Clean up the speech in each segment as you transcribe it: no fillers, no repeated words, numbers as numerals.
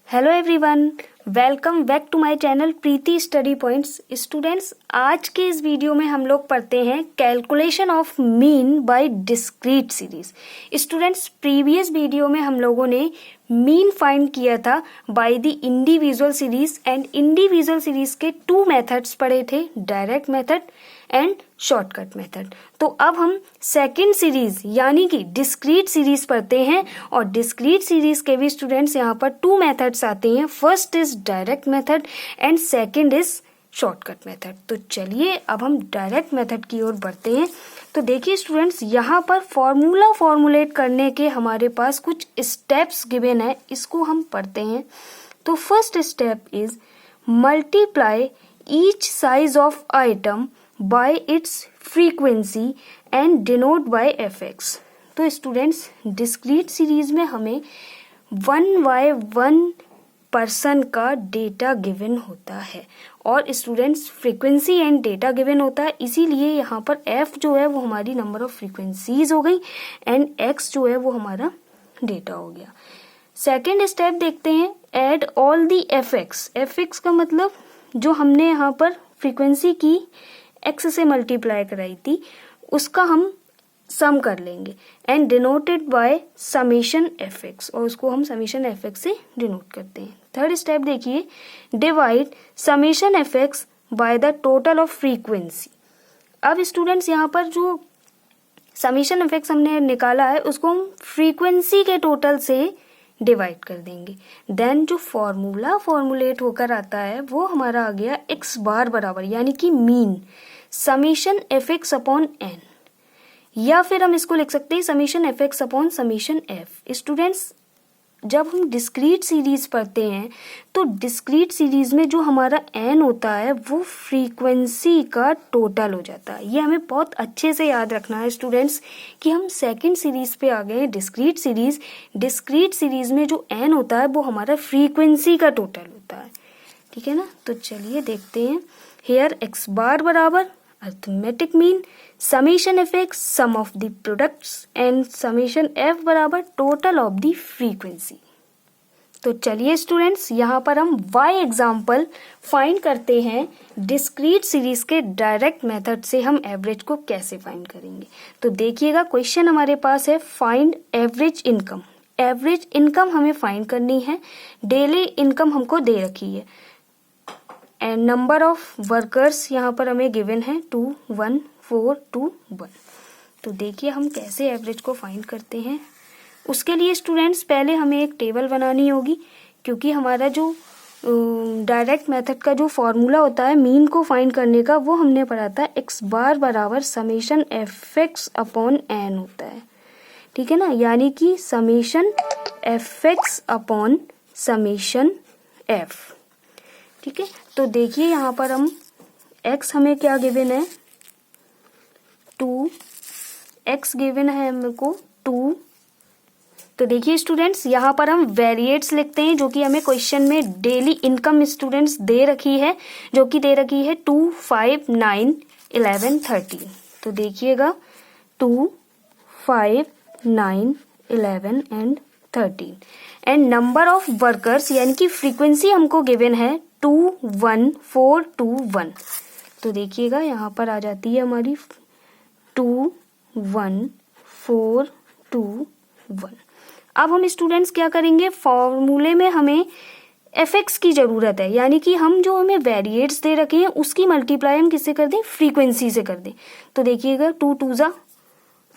Hello everyone, welcome back to my channel Preeti study points. Students, आज के इस video में हम लोग पढ़ते हैं calculation of mean by discrete series. Students, previous video में हम लोगों ने मीन फाइंड किया था by the individual series and individual series के टू मेथड्स पढ़े थे, direct method and shortcut method. तो अब हम सेकंड सीरीज यानी कि डिस्क्रीट सीरीज पढ़ते हैं और डिस्क्रीट सीरीज के भी स्टूडेंट्स यहाँ पर टू मेथड्स आते हैं। First is direct method and second is shortcut method. तो चलिए अब हम डायरेक्ट मेथड की ओर बढ़ते हैं। तो देखिए स्टूडेंट्स, यहाँ पर फॉर्मूला फॉर्मुलेट करने के हमारे पास कुछ स्टेप्स गिवन है, इसको हम पढ़ते हैं। तो first step is multiply each size of item by its frequency and denote by fx। तो स्टूडेंट्स, डिस्क्रीट सीरीज में हमें 1 पर्सन का डेटा गिवन होता है और students frequency and data given होता है, इसीलिए यहाँ पर f जो है वो हमारी नंबर ऑफ फ्रीक्वेंसीज हो गई एंड x जो है वो हमारा डेटा हो गया। सेकेंड स्टेप देखते हैं, एड ऑल दी fx का मतलब जो हमने यहाँ पर फ्रीक्वेंसी की x से मल्टीप्लाई कराई थी उसका हम सम कर लेंगे and denoted by summation fx, और उसको हम समेशन fx से डिनोट करते हैं। थर्ड स्टेप देखिए, divide summation fx by the total of frequency. अब स्टूडेंट्स यहाँ पर जो समेशन fx हमने निकाला है उसको हम फ्रीक्वेंसी के टोटल से डिवाइड कर देंगे। देन जो फॉर्मूला फॉर्मुलेट होकर आता है वो हमारा आ गया x बार बराबर यानी कि mean summation fx upon n, या फिर हम इसको लिख सकते हैं summation fx upon summation f। Students, जब हम डिस्क्रीट सीरीज पढ़ते हैं तो डिस्क्रीट सीरीज में जो हमारा n होता है वो फ्रीक्वेंसी का टोटल हो जाता है। ये हमें बहुत अच्छे से याद रखना है स्टूडेंट्स कि हम सेकंड सीरीज पे आ गए हैं, डिस्क्रीट सीरीज। डिस्क्रीट सीरीज में जो n होता है वो हमारा फ्रीक्वेंसी का टोटल होता है, ठीक है ना। तो चलिए देखते हैं, हेयर x बार बराबर arithmetic mean summation fx sum of the products and summation f बराबर टोटल ऑफ द फ्रीक्वेंसी। तो चलिए स्टूडेंट्स, यहाँ पर हम y एग्जाम्पल फाइंड करते हैं। डिस्क्रीट सीरीज के डायरेक्ट मेथड से हम एवरेज को कैसे फाइंड करेंगे। तो देखिएगा, क्वेश्चन हमारे पास है find average income. Average income हमें फाइंड करनी है, डेली इनकम हमको दे रखी है एंड नंबर ऑफ वर्कर्स यहाँ पर हमें गिवन है 21421। तो देखिए हम कैसे एवरेज को फाइंड करते हैं। उसके लिए स्टूडेंट्स पहले हमें एक टेबल बनानी होगी, क्योंकि हमारा जो डायरेक्ट मेथड का जो फॉर्मूला होता है मीन को फाइंड करने का वो हमने पढ़ा था x बार बराबर समेशन fx अपॉन n होता है, ठीक है ना, यानी कि summation fx upon summation f, ठीक है। तो देखिए यहाँ पर हम x हमें क्या गिवन है 2, x गिवन है हमको 2। तो देखिए स्टूडेंट्स, यहाँ पर हम वेरिएट्स लिखते हैं जो कि हमें क्वेश्चन में डेली इनकम स्टूडेंट्स दे रखी है, जो कि दे रखी है 2, 5, 9, 11, 13। तो देखिएगा 2, 5, 9, 11 and 13 and number of workers यानी कि फ्रीक्वेंसी हमको गिवन है 21421। तो देखिएगा यहाँ पर आ जाती है हमारी 21421। अब हम स्टूडेंट्स क्या करेंगे, फॉर्मूले में हमें fx की जरूरत है, यानी कि हम जो हमें वेरिएट्स दे रखे हैं उसकी मल्टीप्लाई हम किससे कर दें, फ्रीक्वेंसी से कर दें। तो देखिएगा 2 2 जा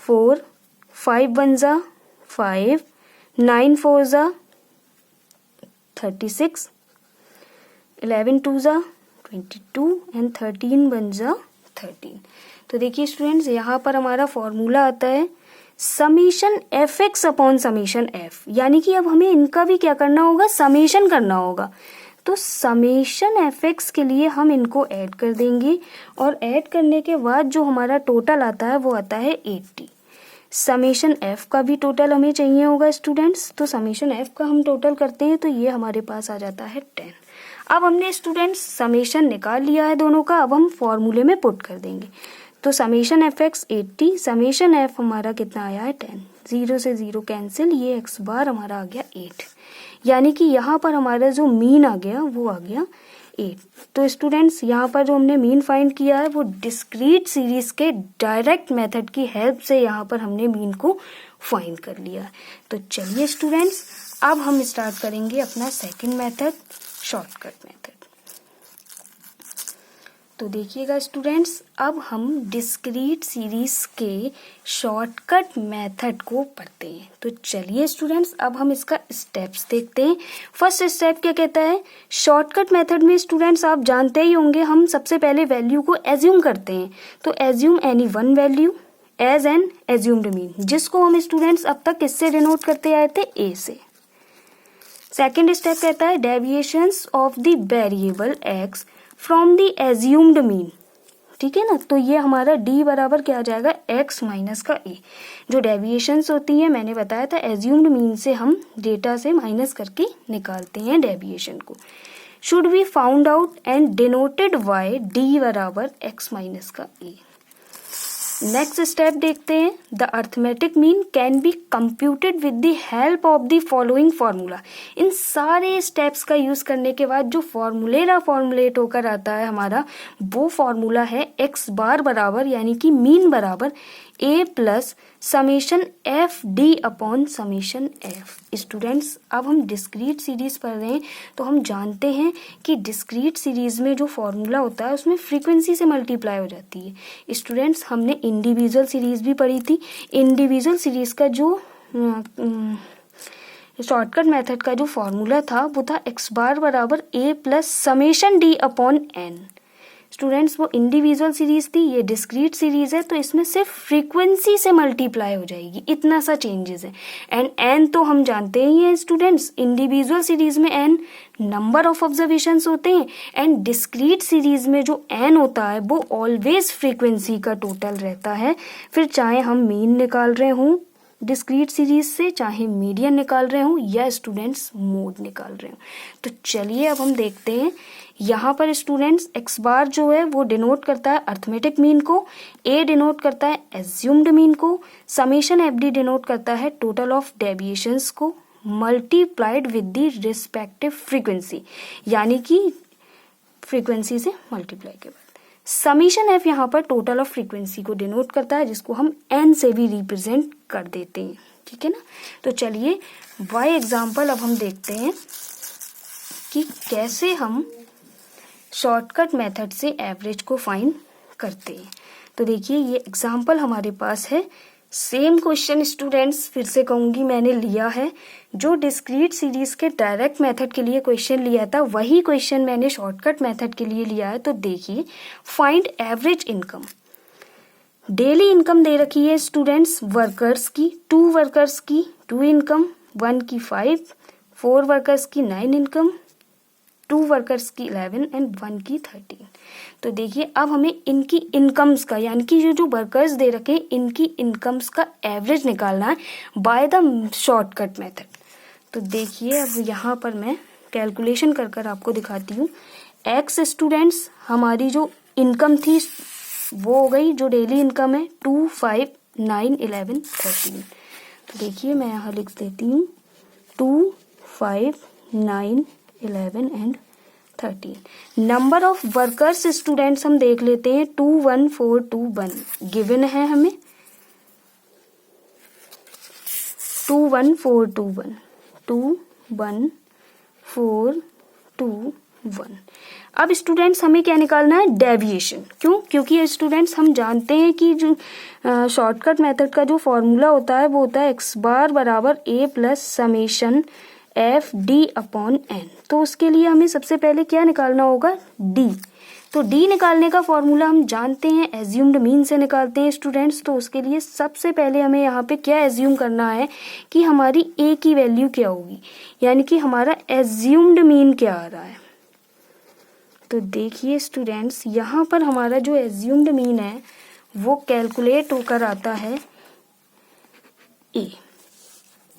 4, 5 1 जा 5, 9 4 जा 36, 11 2 जा 22 एंड 13 1 जा 13। तो देखिए स्टूडेंट्स, यहाँ पर हमारा फॉर्मूला आता है summation fx upon summation f, यानी कि अब हमें इनका भी क्या करना होगा, समेशन करना होगा। तो समेशन fx के लिए हम इनको ऐड कर देंगे और ऐड करने के बाद जो हमारा टोटल आता है वो आता है 80। समेशन f का भी टोटल हमें चाहिए होगा स्टूडेंट्स, तो समेशन f का हम टोटल करते हैं तो ये हमारे पास आ जाता है 10। अब हमने स्टूडेंट्स समेशन निकाल लिया है दोनों का, अब हम फॉर्मूले में पुट कर देंगे। तो समेशन fx 80, समेशन f हमारा कितना आया है 10, 0 से 0 कैंसिल, ये x बार हमारा आ गया 8। यानी कि यहाँ पर हमारा जो मीन आ गया वो आ गया 8। तो स्टूडेंट्स यहाँ पर जो हमने मीन फाइंड किया है वो डिस्क्रीट सीरीज के डायरेक्ट मेथड की हेल्प से यहाँ पर हमने मीन को फाइंड कर लिया है। तो चलिए स्टूडेंट्स, अब हम स्टार्ट करेंगे अपना सेकंड मेथड, शॉर्टकट मेथड। तो देखिएगा स्टूडेंट्स, अब हम डिस्क्रीट सीरीज के शॉर्टकट मेथड को पढ़ते हैं। तो चलिए स्टूडेंट्स, अब हम इसका स्टेप्स देखते हैं। फर्स्ट स्टेप क्या कहता है? शॉर्टकट मेथड में स्टूडेंट्स आप जानते ही होंगे, हम सबसे पहले वैल्यू को एज्यूम करते हैं। तो assume any one value as an assumed mean, जिसको हम स्टूडेंट्स अब तक किससे डिनोट करते आए थे? ए से। सेकेंड स्टेप कहता है deviations of the variable x from the assumed mean. ठीक है ना, तो ये हमारा d बराबर क्या आ जाएगा? x माइनस का a। जो डेविएशंस होती है मैंने बताया था, एज्यूम्ड मीन से हम डेटा से माइनस करके निकालते हैं डेविएशन को। Should be found out and denoted by d बराबर x माइनस का a। नेक्स्ट स्टेप देखते हैं, the arithmetic mean can be computed with the help of the following formula. इन सारे स्टेप्स का यूज करने के बाद जो फॉर्मुलेट होकर आता है हमारा, वो फॉर्मूला है एक्स बार बराबर यानी कि मीन बराबर a plus summation f d upon summation F. Students, अब हम डिस्क्रीट सीरीज पढ़ रहे हैं तो हम जानते हैं कि डिस्क्रीट सीरीज में जो फॉर्मूला होता है उसमें फ्रीक्वेंसी से मल्टीप्लाई हो जाती है। स्टूडेंट्स, हमने इंडिविजुअल सीरीज भी पढ़ी थी। इंडिविजुअल सीरीज का जो शॉर्टकट मेथड का जो फॉर्मूला था वो था एक्स बार बराबर a plus summation d upon n. Students, वो इंडिविजुअल सीरीज थी, ये डिस्क्रीट सीरीज है, तो इसमें सिर्फ फ्रीक्वेंसी से मल्टीप्लाई हो जाएगी, इतना सा चेंजेस है। एंड एन तो हम जानते ही हैं स्टूडेंट्स, इंडिविजुअल सीरीज में एन नंबर ऑफ ऑब्जर्वेशंस होते हैं, एंड डिस्क्रीट सीरीज में जो एन होता है वो ऑलवेज फ्रीक्वेंसी का टोटल रहता है। फिर चाहे हम मीन निकाल रहे हों डिस्क्रीट सीरीज से, चाहे मीडियन निकाल रहे हों या स्टूडेंट्स मोड निकाल रहे हों। तो चलिए अब हम देखते हैं, यहाँ पर स्टूडेंट्स एक्स बार जो है वो डिनोट करता है अर्थमेटिक मीन को, ए डिनोट करता है एज्यूम्ड मीन को, समेशन एफ डी डिनोट करता है टोटल ऑफ डेविएशंस को multiplied with the respective frequency, यानी कि फ्रीक्वेंसी से मल्टीप्लाई के बाद समीशन एफ यहाँ पर टोटल ऑफ फ्रीक्वेंसी को डिनोट करता है, जिसको हम एन से भी रिप्रेजेंट कर देते हैं। ठीक है ना, तो चलिए बाय एग्जांपल अब हम देखते हैं कि कैसे हम शॉर्टकट मेथड से एवरेज को फाइंड करते हैं। तो देखिए ये एग्जांपल हमारे पास है। सेम क्वेश्चन स्टूडेंट्स, फिर से कहूंगी, मैंने लिया है जो डिस्क्रीट सीरीज के डायरेक्ट मेथड के लिए क्वेश्चन लिया था, वही क्वेश्चन मैंने शॉर्टकट मेथड के लिए लिया है। तो देखिए, find average income. Daily income दे रखी है स्टूडेंट्स वर्कर्स की, 2 वर्कर्स की 2 इनकम, 1 की 5, 4 वर्कर्स की 9 इनकम, 2 वर्कर्स की 11 एंड 1 की 13। तो देखिए अब हमें इनकी इनकम्स का, यानी कि जो वर्कर्स दे रखे इनकी इनकम्स का एवरेज निकालना है बाय द शॉर्टकट मेथड। तो देखिए अब यहाँ पर मैं कैलकुलेशन कर आपको दिखाती हूँ। एक्स स्टूडेंट्स हमारी जो इनकम थी वो हो गई, जो डेली इनकम है 2, 5, 9, 11, 13। तो देखिए मैं यहाँ लिख देती हूँ 2, 5, 9, 11 and 13। Number of workers students हम देख लेते हैं, 2, 1, 4, 2, 1 गिवन है हमें, 2, 1, 4, 2, 1, 2, 1, 4, 2, 1। अब स्टूडेंट्स हमें क्या निकालना है? डेविएशन। क्यों? क्योंकि स्टूडेंट्स हम जानते हैं कि जो शॉर्टकट मेथड का जो फॉर्मूला होता है वो होता है एक्स बार बराबर a plus summation f d upon n. तो उसके लिए हमें सबसे पहले क्या निकालना होगा? डी। तो डी निकालने का फॉर्मूला हम जानते हैं, एज्यूम्ड मीन से निकालते हैं स्टूडेंट्स। तो उसके लिए सबसे पहले हमें यहाँ पे क्या एज्यूम करना है कि हमारी ए की वैल्यू क्या होगी, यानी कि हमारा एज्यूम्ड मीन क्या आ रहा है। तो देखिए स्टूडेंट्स, यहाँ पर हमारा जो एज्यूम्ड मीन है वो कैलकुलेट होकर आता है ए,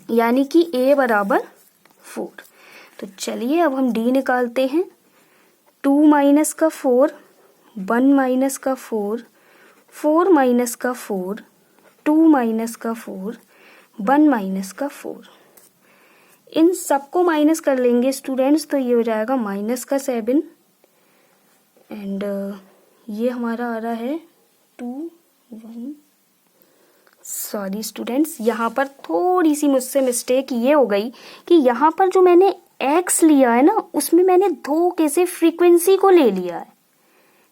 यानी कि ए बराबर 4। तो चलिए अब हम डी निकालते हैं। 2 माइनस का 4, 1 माइनस का 4, 4 माइनस का 4, 2 माइनस का 4, 1 माइनस का 4। इन सबको माइनस कर लेंगे स्टूडेंट्स, तो ये हो जाएगा -7 एंड ये हमारा आ रहा है 2 1। सॉरी स्टूडेंट्स, यहाँ पर थोड़ी सी मुझसे मिस्टेक ये हो गई कि यहाँ पर जो मैंने x लिया है ना, उसमें मैंने धोखे से फ्रीक्वेंसी को ले लिया है,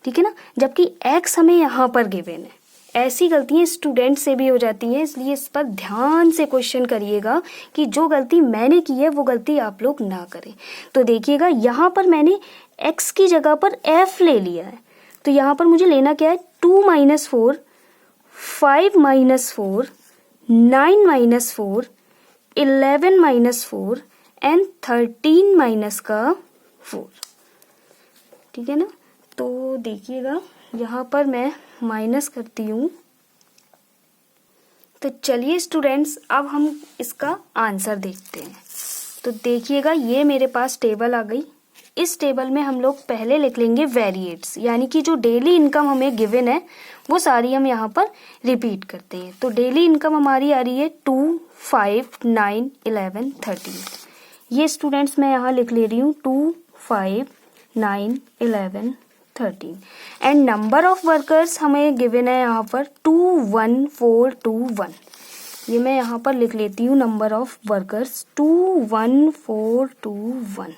ठीक है ना, जबकि x हमें यहाँ पर गिवन है। ऐसी गलतियां स्टूडेंट से भी हो जाती हैं, इसलिए इस पर ध्यान से क्वेश्चन करिएगा कि जो गलती मैंने की है वो गलती आप लोग ना करें। तो देखिएगा यहाँ पर मैंने x की जगह पर f ले लिया है, तो यहाँ पर मुझे लेना क्या है, 2 - 4, 5 - 4, 9 - 4, 11 - 4 एंड 13 -4, ठीक है ना। तो देखिएगा यहाँ पर मैं माइनस करती हूँ। तो चलिए स्टूडेंट्स, अब हम इसका आंसर देखते हैं। तो देखिएगा ये मेरे पास टेबल आ गई। इस टेबल में हम लोग पहले लिख लेंगे वेरिएट्स, यानी कि जो डेली इनकम हमें गिवन है वो सारी हम यहाँ पर रिपीट करते हैं। तो डेली इनकम हमारी आ रही है 2, 5, 9, 11, 13। ये स्टूडेंट्स मैं यहाँ लिख ले रही हूँ 2, 5, 9, 11, 13 एंड नंबर ऑफ वर्कर्स हमें गिवन है यहाँ पर 21421। ये मैं यहाँ पर लिख लेती हूँ नंबर ऑफ वर्कर्स 21421।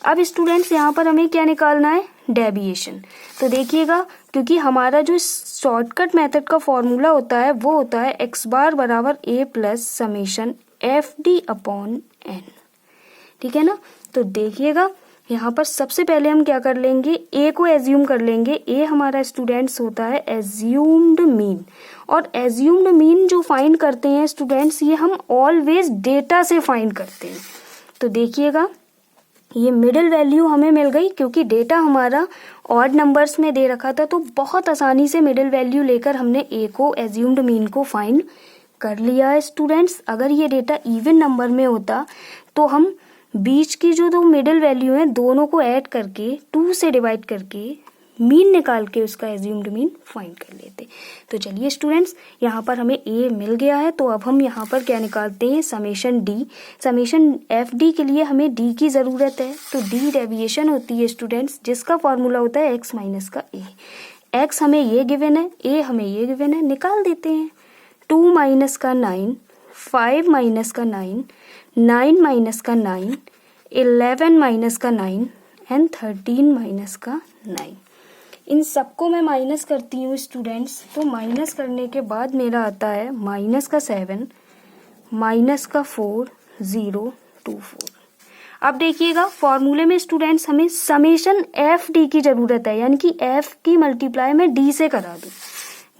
अब स्टूडेंट्स यहाँ पर हमें क्या निकालना है, डेविएशन। तो देखिएगा, क्योंकि हमारा जो शॉर्टकट मेथड का फॉर्मूला होता है वो होता है x बार बराबर a प्लस समेशन FD/n, ठीक है ना। तो देखिएगा यहाँ पर सबसे पहले हम क्या कर लेंगे, a को एज्यूम कर लेंगे। a हमारा स्टूडेंट्स होता है एज्यूम्ड मीन, और एज्यूम्ड मीन जो फाइंड करते हैं स्टूडेंट्स, ये हम ऑलवेज डेटा से फाइंड करते हैं। तो देखिएगा ये मिडिल वैल्यू हमें मिल गई, क्योंकि डेटा हमारा ऑड नंबर्स में दे रखा था, तो बहुत आसानी से मिडिल वैल्यू लेकर हमने a को एज्यूम्ड मीन को फाइंड कर लिया है स्टूडेंट्स। अगर ये डेटा इवन नंबर में होता तो हम बीच की जो दो मिडिल वैल्यू है दोनों को ऐड करके 2 से डिवाइड करके मीन निकाल के उसका एज्यूम्ड मीन फाइंड कर लेते। तो चलिए स्टूडेंट्स, यहाँ पर हमें a मिल गया है, तो अब हम यहाँ पर क्या निकालते हैं, समेशन d। समेशन FD के लिए हमें d की ज़रूरत है, तो d डेविएशन होती है स्टूडेंट्स, जिसका फॉर्मूला होता है x माइनस का a। x हमें ये गिवन है, a हमें ये गिवन है, निकाल देते हैं। 2 माइनस का 9, 5 माइनस का 9, 9 माइनस का 9, 11 माइनस का 9 एंड 13 माइनस का 9। इन सबको मैं माइनस करती हूँ स्टूडेंट्स। तो माइनस करने के बाद मेरा आता है माइनस का 7, माइनस का 4, 0, 2, 4। अब देखिएगा फॉर्मूले में स्टूडेंट्स हमें समेशन FD की जरूरत है, यानी कि f की मल्टीप्लाई मैं d से करा दूँ।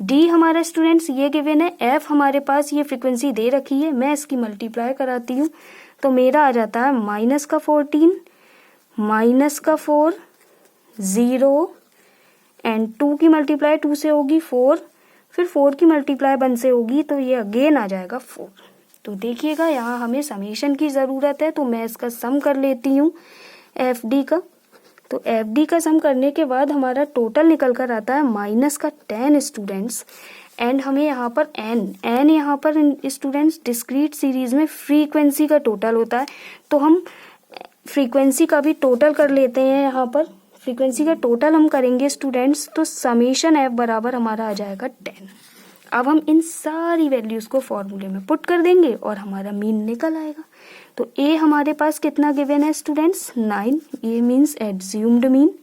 d हमारा स्टूडेंट्स ये गिवन है, f हमारे पास ये फ्रीक्वेंसी दे रखी है, मैं इसकी मल्टीप्लाई कराती हूँ, तो मेरा आ जाता है माइनस का 14, माइनस का 4, 0 एंड 2 की मल्टीप्लाई 2 से होगी 4, फिर 4 की मल्टीप्लाई 1 से होगी, तो ये अगेन आ जाएगा 4। तो देखिएगा यहाँ हमें समेशन की ज़रूरत है, तो मैं इसका सम कर लेती हूँ FD का। तो FD का सम करने के बाद हमारा टोटल निकल कर आता है माइनस का 10 स्टूडेंट्स। एंड हमें यहाँ पर n यहाँ पर स्टूडेंट्स डिस्क्रीट सीरीज में फ्रीक्वेंसी का टोटल होता है, तो हम फ्रीक्वेंसी का भी टोटल कर लेते हैं। यहाँ पर फ्रीक्वेंसी का टोटल हम करेंगे स्टूडेंट्स, तो समेशन f बराबर हमारा आ जाएगा 10। अब हम इन सारी वैल्यूज को फॉर्मूले में पुट कर देंगे और हमारा मीन निकल आएगा। तो a हमारे पास कितना गिवन है स्टूडेंट्स, 9, ये means assumed mean,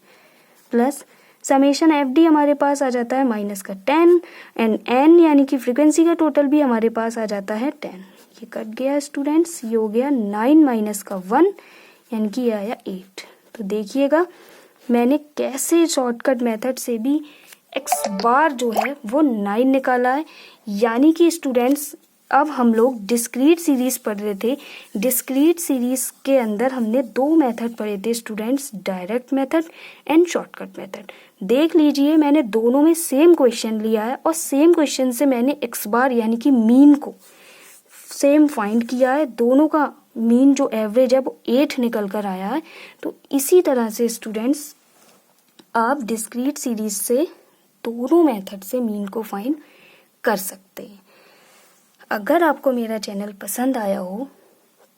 plus summation FD हमारे पास आ जाता है माइनस का 10 एंड n यानी कि फ्रीक्वेंसी का टोटल भी हमारे पास आ जाता है 10। ये कट गया स्टूडेंट्स, ये हो गया 9 माइनस का 1 यानी कि ये आया 8। तो देखिएगा मैंने कैसे शॉर्टकट मेथड से भी x बार जो है वो 9 निकाला है। यानी कि स्टूडेंट्स अब हम लोग डिस्क्रीट सीरीज पढ़ रहे थे। डिस्क्रीट सीरीज के अंदर हमने 2 मेथड पढ़े थे students, direct method and shortcut method. देख लीजिए मैंने दोनों में सेम क्वेश्चन लिया है और सेम क्वेश्चन से मैंने x बार यानी कि मीन को सेम फाइंड किया है। दोनों का मीन जो एवरेज है वो 8 निकल कर आया है। तो इसी तरह से स्टूडेंट्स आप डिस्क्रीट सीरीज से दोनों मेथड से मीन को फाइंड कर सकते हैं। अगर आपको मेरा चैनल पसंद आया हो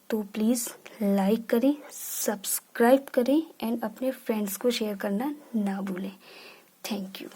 तो प्लीज़ लाइक करें, सब्सक्राइब करें एंड अपने फ्रेंड्स को शेयर करना ना भूलें। Thank you.